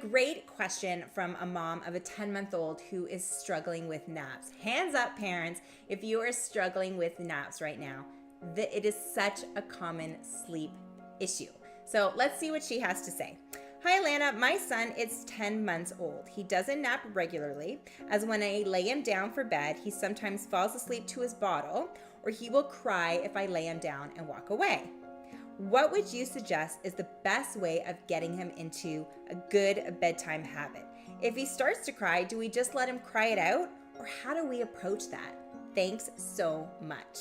great question from a mom of a 10-month-old who is struggling with naps. Hands up, parents, if you are struggling with naps right now. It is such a common sleep issue. So let's see what she has to say. Hi, Alana. My son is 10 months old. He doesn't nap regularly, as when I lay him down for bed, he sometimes falls asleep to his bottle, or he will cry if I lay him down and walk away. What would you suggest is the best way of getting him into a good bedtime habit? If he starts to cry, do we just let him cry it out, or how do we approach that? Thanks so much.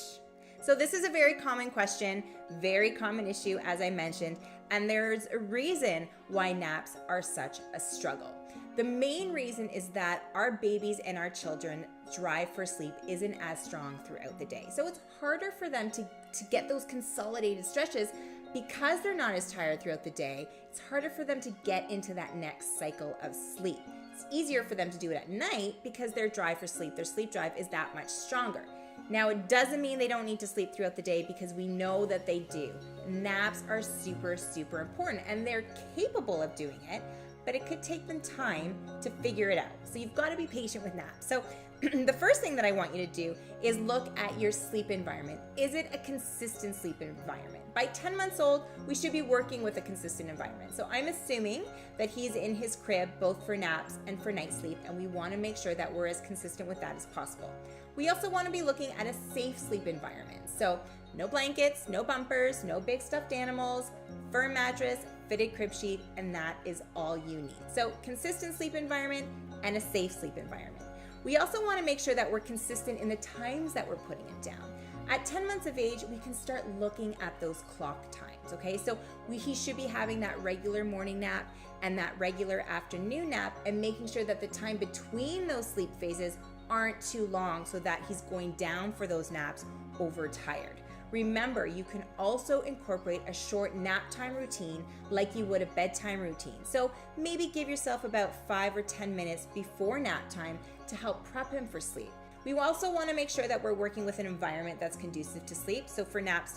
So this is a very common question, very common issue, as I mentioned, and there's a reason why naps are such a struggle. The main reason is that our babies and our children drive for sleep isn't as strong throughout the day. So it's harder for them to get those consolidated stretches because they're not as tired throughout the day. It's harder for them to get into that next cycle of sleep. It's easier for them to do it at night because their drive for sleep, their sleep drive is that much stronger. Now, it doesn't mean they don't need to sleep throughout the day because we know that they do. Naps are super, super important and they're capable of doing it, but it could take them time to figure it out. So you've got to be patient with naps. So the first thing that I want you to do is look at your sleep environment. Is it a consistent sleep environment? By 10 months old, we should be working with a consistent environment. So I'm assuming that he's in his crib both for naps and for night sleep, and we want to make sure that we're as consistent with that as possible. We also want to be looking at a safe sleep environment. So no blankets, no bumpers, no big stuffed animals, firm mattress, fitted crib sheet, and that is all you need. So consistent sleep environment and a safe sleep environment. We also want to make sure that we're consistent in the times that we're putting it down. At 10 months of age, we can start looking at those clock times, okay? So he should be having that regular morning nap and that regular afternoon nap and making sure that the time between those sleep phases aren't too long so that he's going down for those naps overtired. Remember, you can also incorporate a short nap time routine like you would a bedtime routine. So maybe give yourself about 5 or 10 minutes before nap time to help prep him for sleep. We also want to make sure that we're working with an environment that's conducive to sleep. So for nap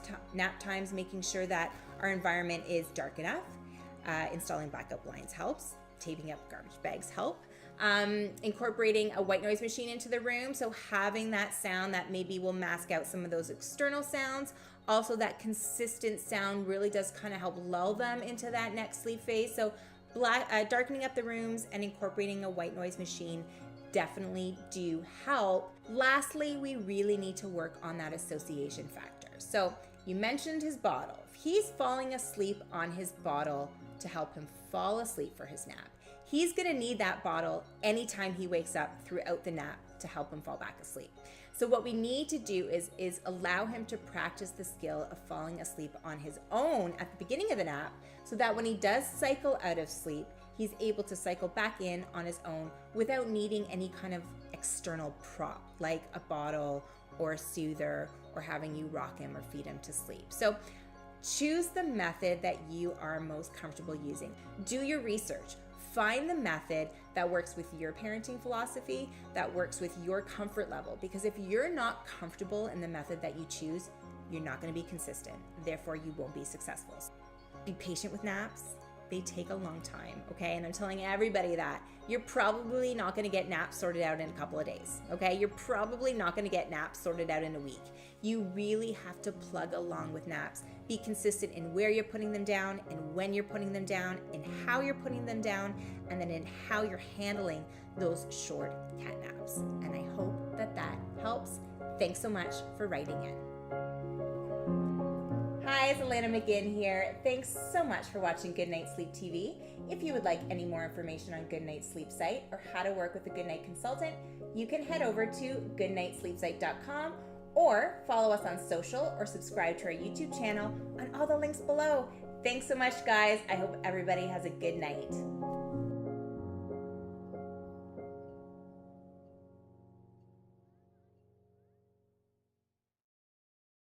times, making sure that our environment is dark enough. Installing backup blinds helps. Taping up garbage bags help. Incorporating a white noise machine into the room, so having that sound that maybe will mask out some of those external sounds. Also, that consistent sound really does kind of help lull them into that next sleep phase. So darkening up the rooms and incorporating a white noise machine definitely do help. Lastly, we really need to work on that association factor. So you mentioned his bottle. If he's falling asleep on his bottle to help him fall asleep for his nap, he's gonna need that bottle anytime he wakes up throughout the nap to help him fall back asleep. So what we need to do is allow him to practice the skill of falling asleep on his own at the beginning of the nap so that when he does cycle out of sleep, he's able to cycle back in on his own without needing any kind of external prop like a bottle or a soother or having you rock him or feed him to sleep. So choose the method that you are most comfortable using. Do your research. Find the method that works with your parenting philosophy, that works with your comfort level. Because if you're not comfortable in the method that you choose, you're not going to be consistent. Therefore, you won't be successful. Be patient with naps. They take a long time, okay? And I'm telling everybody that. You're probably not going to get naps sorted out in a couple of days, okay? You're probably not going to get naps sorted out in a week. You really have to plug along with naps. Be consistent in where you're putting them down and when you're putting them down and how you're putting them down and then in how you're handling those short cat naps. And I hope that that helps. Thanks so much for writing in. Hi, it's Alana McGinn here. Thanks so much for watching Goodnight Sleep TV. If you would like any more information on Goodnight Sleep Site or how to work with a Goodnight consultant, you can head over to goodnightsleepsite.com or follow us on social or subscribe to our YouTube channel on all the links below. Thanks so much, guys. I hope everybody has a good night.